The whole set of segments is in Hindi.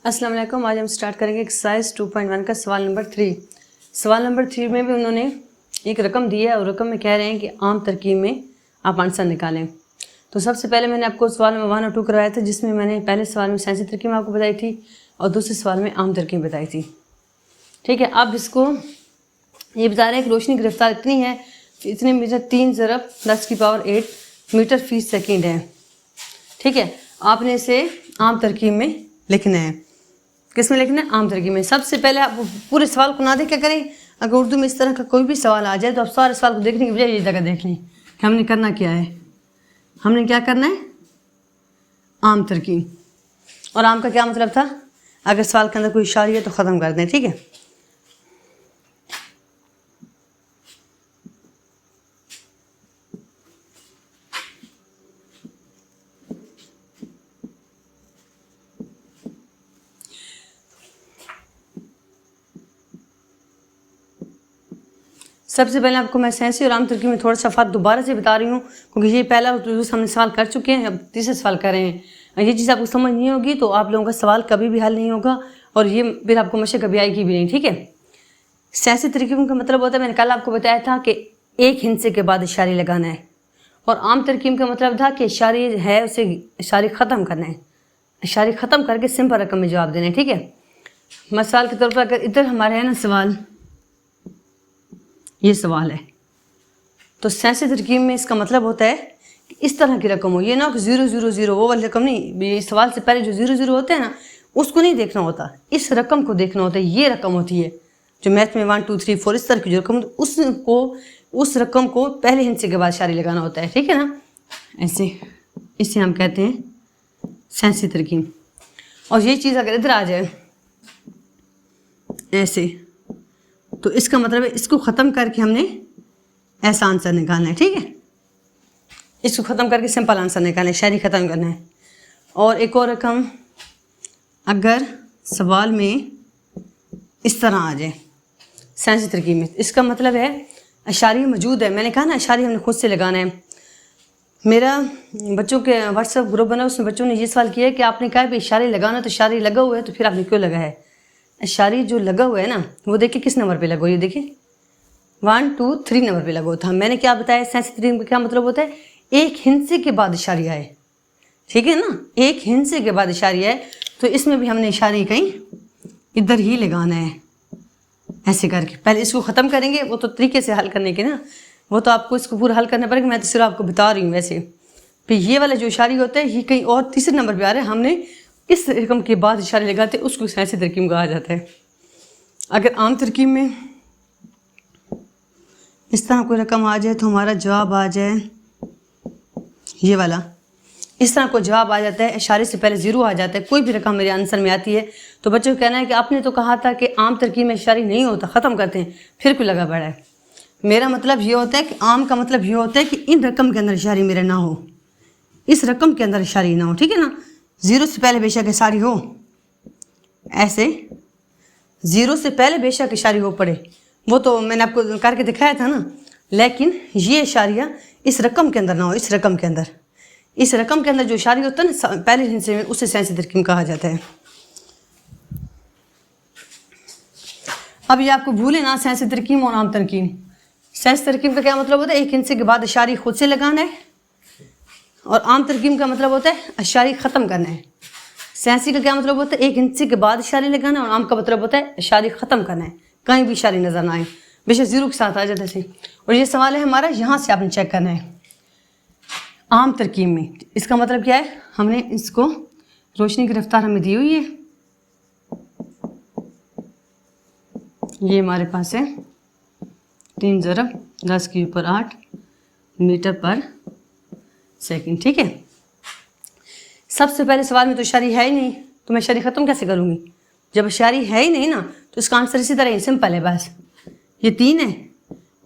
अस्सलाम वालेकुम। आज हम स्टार्ट करेंगे एक्सरसाइज 2.1 का सवाल नंबर 3। सवाल नंबर 3 में भी उन्होंने एक रकम दी है और रकम में कह रहे हैं कि आम तरकीब में आप आंसर निकालें। तो सबसे पहले मैंने आपको सवाल नंबर 1 और 2 करवाया था, जिसमें मैंने पहले सवाल में साइंसी तरकीब आपको बताई थी और दूसरे सवाल में आम तरकीब बताई थी। ठीक है, अब इसको ये बता रहे हैं कि रोशनी की रफ्तार इतनी है, इतने मीटर 3 ज़रब 10⁸ मीटर फी सेकेंड है। ठीक है, आपने इसे आम तरकीब में लिखना है। किस में लिखना है? आम तरकीब में। सबसे पहले आप पूरे सवाल को ना देख क्या करें, अगर उर्दू में इस तरह का कोई भी सवाल आ जाए तो आप सारे सवाल को देखने की बजाय ये जगह देख लें कि हमने करना क्या है। हमने क्या करना है? आम तरकीब। और आम का क्या मतलब था? अगर सवाल के अंदर कोई इशारी है तो ख़त्म कर दें। ठीक है, सबसे पहले आपको मैं साइंसी और आम तरकीब में थोड़ा सा फ़र्क दोबारा से बता रही हूँ, क्योंकि ये पहला और दूसरा हमने सवाल कर चुके हैं, अब तीसरा सवाल कर रहे हैं। ये चीज़ आपको समझ नहीं होगी तो आप लोगों का सवाल कभी भी हल नहीं होगा और ये फिर आपको मशक कभी आएगी भी नहीं। ठीक है, साइंसी तरकीब का मतलब होता है, मैंने कल आपको बताया था कि एक हिंसे के बाद इशारे लगाना है, और आम तरकीब का मतलब था कि इशारे है उसे इशारे ख़त्म करना है, इशारे ख़त्म करके सिंपल रकम में जवाब देना है। ठीक है, मिसाल के तौर पर अगर इधर हमारे है ना सवाल, ये सवाल है, तो साइंसी तरकीब में इसका मतलब होता है कि इस तरह की रकम हो, ये ना कि 000 वो वाली रकम नहीं, ये सवाल से पहले जो 00 होते हैं ना उसको नहीं देखना होता, इस रकम को देखना होता है। ये रकम होती है जो मैथ में 1 2 3 4 इस तरह की जो रकम, उस रकम को पहले हिंसे के बाद इशारे लगाना होता है। ठीक है ना, ऐसे इसे हम कहते हैं साइंसी तरकीब। और ये चीज़ अगर इधर आ जाए ऐसे, तो इसका मतलब है इसको ख़त्म करके हमने ऐसा आंसर निकालना है। ठीक है, इसको ख़त्म करके सिंपल आंसर निकालना है, शायरी ख़त्म करना है। और एक और रकम अगर सवाल में इस तरह आ जाए साइंसी तरकीब में, इसका मतलब है इशारी मौजूद है। मैंने कहा ना इशारी हमने खुद से लगाना है। मेरा बच्चों के व्हाट्सएप ग्रुप बना, उसमें बच्चों ने ये सवाल किया है कि आपने कहा भी इशारे लगाना, तो इशारे लगा हुआ है तो फिर आपने क्यों लगा है? इशारी जो लगा हुआ है ना वो देखिए किस नंबर पे लगा हुआ है, ये देखिए 1 2 3 नंबर पे लगा हुआ था। मैंने क्या बताया साइंसी तरकीब का क्या मतलब होता है? एक हिंसे के बाद इशारी आए। ठीक है ना, एक हिंसे के बाद इशारी आए, तो इसमें भी हमने इशारी कहीं इधर ही लगाना है ऐसे करके। पहले इसको ख़त्म करेंगे, वो तो तरीके से हल करने के ना, वो तो आपको इसको पूरा हल करना पड़ेगा, मैं तो सिर्फ आपको बता रही हूँ। वैसे फिर ये वाला जो इशारी होता है ये कहीं और तीसरे नंबर पे आ रहा है, हमने इस रकम के बाद इशारे लगाते हैं, उसको साइंसी तरकीब कहा जाता है। अगर आम तरकीब में इस तरह कोई रकम आ जाए तो हमारा जवाब आ जाए ये वाला, इस तरह कोई जवाब आ जाता है, इशारे से पहले 0 आ जाता है, कोई भी रकम मेरे आंसर में आती है, तो बच्चों को कहना है कि आपने तो कहा था कि आम तरकीब में इशारी नहीं होता, ख़त्म करते हैं, फिर क्यों लगा पड़ा है? मेरा मतलब ये होता है कि आम का मतलब ये होता है कि इन रकम के अंदर इशारी मेरे ना हो, इस रकम के अंदर इशारी ना हो। ठीक है ना, 0 से पहले बेशक इशारी हो, ऐसे 0 से पहले बेशक इशारी हो पड़े, वो तो मैंने आपको करके दिखाया था ना, लेकिन ये इशारियाँ इस रकम के अंदर ना हो, इस रकम के अंदर, इस रकम के अंदर जो इशारी होता है ना पहले हिस्से में, उसे साइंसी तरकीब कहा जाता है। अब ये आपको भूले ना, साइंसी तरकीब और आम तरकीब। साइंसी तरकीब का क्या मतलब होता है? एक हिस्से के बाद इशारी खुद से लगाना है, और आम तरकीब का मतलब होता है इशारी ख़त्म करना है। साइंसी का क्या मतलब होता है? एक हिस्से के बाद इशारे लगाना, और आम का मतलब होता है इशारी ख़त्म करना है, कहीं भी इशारी नज़र ना आए, बेशक 0 के साथ आ जाते थे। और ये सवाल है हमारा, यहाँ से आपने चेक करना है आम तरकीब में। इसका मतलब क्या है? हमने इसको रोशनी की रफ्तार हमें दी हुई है, ये हमारे पास है 3 ज़रब 10⁸ मीटर पर सेकंड। ठीक है, सबसे पहले सवाल में तो इशारी है ही नहीं, तो मैं इशारी ख़त्म कैसे करूँगी? जब इशारी है ही नहीं ना तो इसका आंसर इसी तरह ही सिंपल है, बस ये 3 है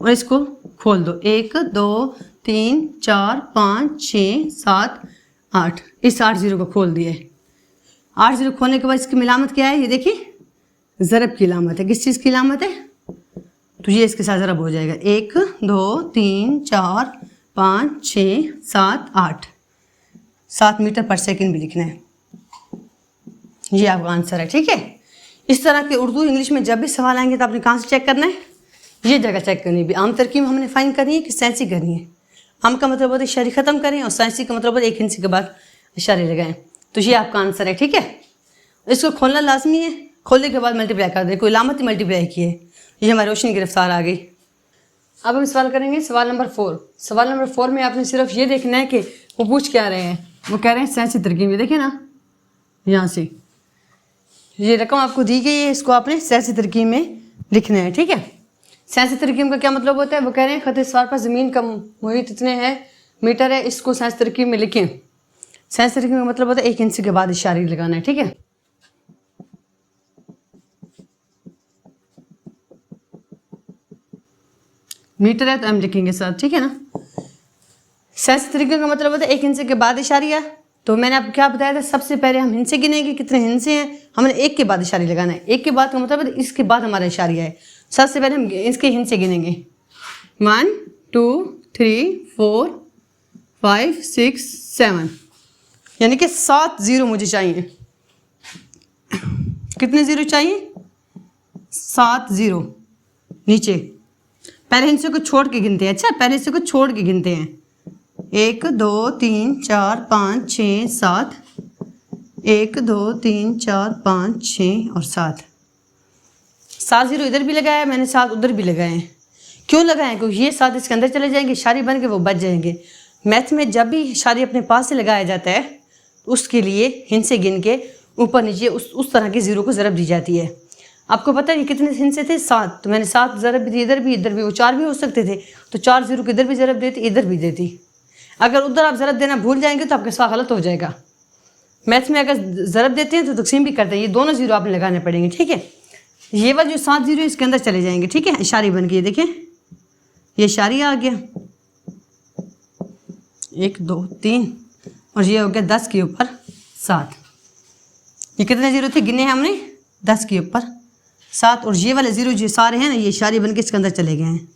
और इसको खोल दो, 1 2 3 4 5 6 7 8, इस 8 0 को खोल दिए। 8 0 खोलने के बाद इसकी अलामत क्या है? ये देखिए ज़रब की अलामत है। किस चीज़ की अलामत है? तो ये इसके साथ ज़रब हो जाएगा, 1 2 3 4 5 6 7 8, 7 मीटर पर सेकंड भी लिखना है। ये आपका आंसर है, ठीक है। इस तरह के उर्दू इंग्लिश में जब भी सवाल आएंगे तो आपने कहाँ से चेक करना है, ये जगह चेक करनी है। आम तरकीब हमने फाइन करनी है कि साइंसी करनी है। आम का मतलब होता है इशारे ख़त्म करें और साइंसी का मतलब होता है एक हिंसी के बाद इशारे लगाएं। तो ये आपका आंसर है, ठीक है। इसको खोलना लाजमी है, खोलने के बाद मल्टीप्लाई कर दें, कोई लामत ही मल्टीप्लाई की है। ये हमारी रोशनी गिरफ्तार आ गई। अब हम सवाल करेंगे सवाल नंबर 4। सवाल नंबर 4 में आपने सिर्फ ये देखना है कि वो पूछ क्या रहे हैं। वो कह रहे हैं साइंसी तरकीब में, देखिए ना यहाँ से ये रकम आपको दी गई है, इसको आपने साइंसी तरकीब में लिखना है, ठीक है। साइंसी तरकीब का क्या मतलब होता है, वो कह रहे हैं खत सवार पर ज़मीन का मुहित इतने हैं मीटर है, इसको साइंसी तरकीब में लिखें। साइंसी तरकीब का मतलब होता है एक इंच के बाद इशारे लगाना है, ठीक है। मीटर है तो हम लिखेंगे साथ, ठीक है ना। साइंसी तरीके का मतलब होता है एक हिंसे के बाद इशारिया। तो मैंने आपको क्या बताया था, सबसे पहले हम हिंसे गिनेंगे, कितने हिंसे हैं, हमने एक के बाद इशारे लगाना है। एक के बाद का मतलब है इसके बाद हमारा इशारिया है। सबसे पहले हम इसके हिंसे गिनेंगे 1 2 3 4 5 6 7, यानी कि 7 जीरो मुझे चाहिए। कितने जीरो चाहिए, 7 जीरो। नीचे पहले हिंसे को छोड़ के गिनते हैं। अच्छा, पहले हिंसे को छोड़ के गिनते हैं। 1 2 3 4 5 6 7, 1 2 3 4 5 6 और 7। 7 जीरो इधर भी लगाया मैंने, 7 उधर भी लगाए हैं। क्यों लगाए, क्योंकि ये 7 इसके अंदर चले जाएंगे, इशारे बन के वो बच जाएंगे। मैथ में जब भी इशारे अपने पास से लगाया जाता है उसके लिए हिंसे गिन के ऊपर नीचे उस तरह के जीरो को ज़रब दी जाती है। आपको पता है ये कितने हिंसे थे, 7। तो मैंने 7 ज़रब भी दी, इधर भी वो 4 भी हो सकते थे। तो 4 जीरो को इधर भी ज़रब देती, इधर भी देती। अगर उधर आप ज़रब देना भूल जाएंगे तो आपके सवाल गलत हो जाएगा। मैथ में अगर ज़रब देते हैं तो तकसीम भी करते हैं, ये दोनों जीरो आपने लगाने पड़ेंगे, ठीक है। ये वाले जो 7 जीरो इसके अंदर चले जाएंगे, ठीक है, इशारे बन के। देखें ये इशारे आ गया 1 2 3 और ये हो गया 10 के ऊपर 7। ये कितने जीरो थे गिने हैं हमने, 10 के ऊपर 7। और ये वाले जीरो जो सारे हैं ना, ये इशारे बन के इसके अंदर चले गए हैं।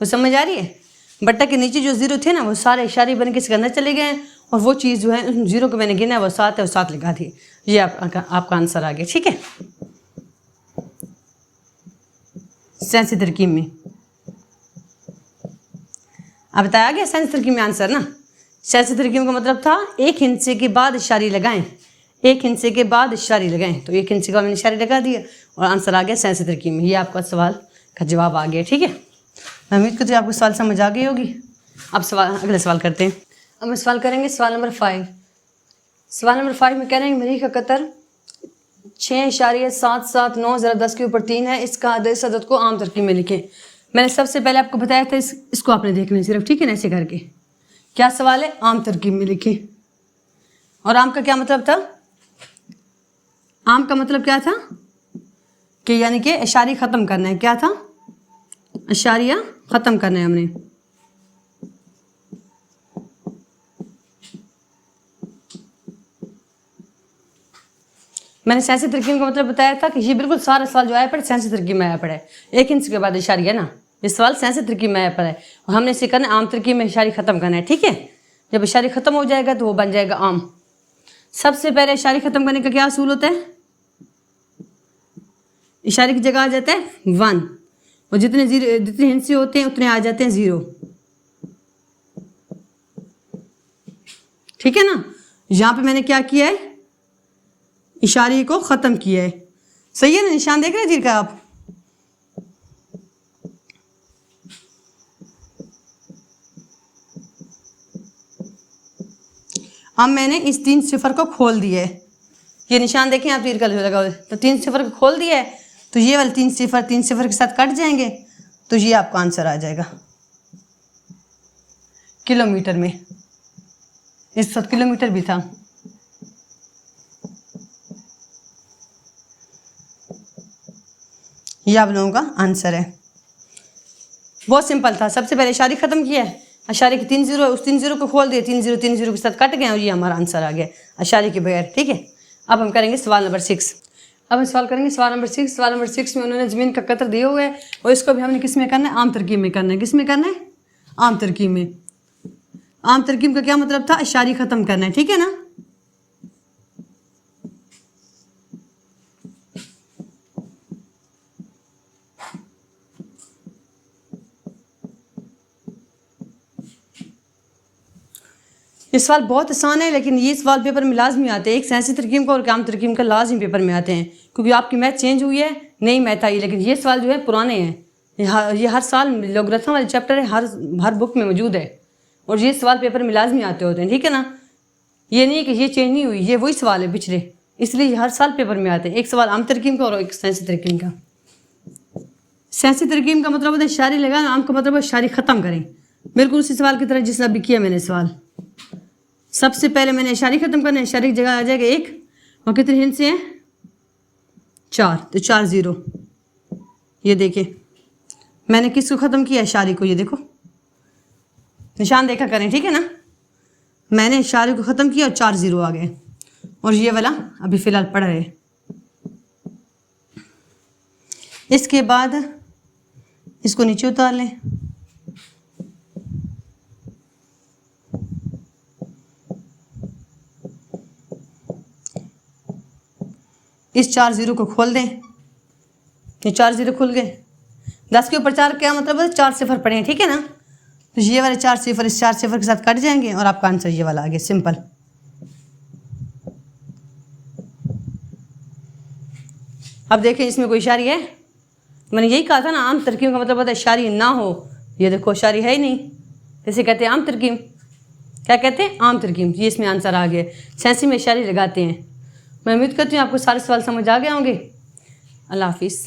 कुछ समझ आ रही है। बट्टा के नीचे जो जीरो थे ना वो सारे इशारे बन के इसके अंदर चले गए हैं। और वो चीज़ जो है उस जीरो को मैंने गिना है वो 7 है, और 7 लगा दी। ये आपका आंसर आ गया, ठीक है। साइंसी तरकीब में अब बताया गया साइंसी तरकीब में आंसर ना। साइंसी तरकीब का मतलब था एक हिंसे के बाद इशारे लगाएं, एक हिंसे के बाद इशारे लगाएं। तो एक हिंसे का मैंने इशारे लगा दिया और आंसर आ गया साइंसी तरकीब में। ये आपका सवाल का जवाब आ गया, ठीक है। मैं उम्मीद करती हूँ आपको सवाल समझ आ गई होगी। अब अगले सवाल करते हैं। अब हम सवाल करेंगे सवाल नंबर 5। सवाल नंबर 5 में कह रहे हैं मरीख का कतर 6.779 ज़रा 10 के ऊपर 3 है, इसका इस अदद को आम तरकीब में लिखें। मैंने सबसे पहले आपको बताया था इसको आपने देखना है सिर्फ, ठीक है ना, ऐसे करके। क्या सवाल है, आम तरकीब में लिखें। और आम का क्या मतलब था, आम का मतलब क्या था कि यानी कि इशारे ख़त्म करना है। क्या था, इशारिया ख़त्म करना है हमने। मैंने साइंसी तरकीब का मतलब बताया था कि ये बिल्कुल सारा सवाल जो आया पड़े साइंसी तरकीब में आया पड़े। एक इंच के बाद इशारिया ना, ये सवाल साइंसी तरकीब में आया पड़े और हमने इसे करना आम तरकीब में इशारे ख़त्म करना है, ठीक है। जब इशारे ख़त्म हो जाएगा तो वो बन जाएगा आम। सबसे पहले इशारे ख़त्म करने का क्या असूल होता है, इशारे की जगह आ जाता है 1 और जितने हिंसे होते हैं उतने आ जाते हैं 0, ठीक है ना। यहाँ पे मैंने क्या किया है, इशारे को ख़त्म किया है। सही है ना, निशान देख रहे हैं तीर का आप। अब मैंने इस 3 सिफर को खोल दिया है। ये निशान देखें आप तीर का लगा हुआ है, तो 3 सिफर को खोल दिया है। तो ये वाले 3 सिफर के साथ कट जाएंगे, तो ये आपका आंसर आ जाएगा किलोमीटर में। इस वक्त किलोमीटर भी था। ये आप लोगों का आंसर है। बहुत सिंपल था। सबसे पहले इशारे ख़त्म किया है, इशारे के 3 जीरो है, उस 3 जीरो को खोल दिए, 3 जीरो के साथ कट गए और ये हमारा आंसर आ गया इशारे के बगैर, ठीक है। अब हम करेंगे सवाल नंबर 6। अब हम सवाल करेंगे सवाल नंबर 6। सवाल नंबर 6 में उन्होंने ज़मीन का कतर दिया हुआ है और इसको भी हमने किस में करना है, आम तरकीब में करना है। किस में करना है, आम तरकीब में। आम तरकीब का क्या मतलब था, इशारे ख़त्म करना है, ठीक है ना। ये सवाल बहुत आसान है, लेकिन ये सवाल पेपर में लाजमी आते हैं। एक साइंसी तरकीब का और काम तरकीब का लाजमी पेपर में आते हैं, क्योंकि आपकी मैथ चेंज हुई है, नई मैथ आई, लेकिन ये सवाल जो है पुराने हैं। ये हर साल लोगरिथम वाले चैप्टर है, हर बुक में मौजूद है, और ये सवाल पेपर में लाजमी आते होते हैं, ठीक है ना। ये नहीं कि ये चेंज नहीं हुई, ये वही सवाल है पिछले, इसलिए हर साल पेपर में आते हैं। एक सवाल आम तरकीब का और एक साइंसी तरकीब का। साइंसी तरकीब का मतलब होता है शायरी लगाना, आम का मतलब है शायरी ख़त्म करें। बिल्कुल उसी सवाल की तरह जिसने अभी किया मैंने सवाल। सबसे पहले मैंने शायरी ख़त्म करना है, शायरी की जगह आ जाएगा 1, और कितने हिंस हैं 4, तो 4 0। ये देखिए मैंने किसको ख़त्म किया है, शायरी को। ये देखो निशान देखा करें, ठीक है ना। मैंने शायरी को ख़त्म किया और 4 0 आ गए, और ये वाला अभी फ़िलहाल पड़ा है। इसके बाद इसको नीचे उतार लें। इस 4 0 को खोल दें, ये 4 0 खुल गए। 10 के ऊपर 4 क्या मतलब है, 4 0 पड़े हैं, ठीक है ना। तो ये वाले 4 0 इस 4 0 के साथ कट जाएंगे, और आपका आंसर ये वाला आ गया, सिंपल। अब देखें इसमें कोई शायरी है, मैंने यही कहा था ना, आम तरकीब का मतलब होता है शायरी ना हो। ये देखो शायरी है ही नहीं, इसे कहते हैं आम तरकीब। क्या कहते हैं, आम तरकीब। ये इसमें आंसर आ गया। साइंसी में शायरी लगाते हैं। मैं उम्मीद करती हूँ आपको सारे सवाल समझ आ गए होंगे। अल्लाह हाफिज़।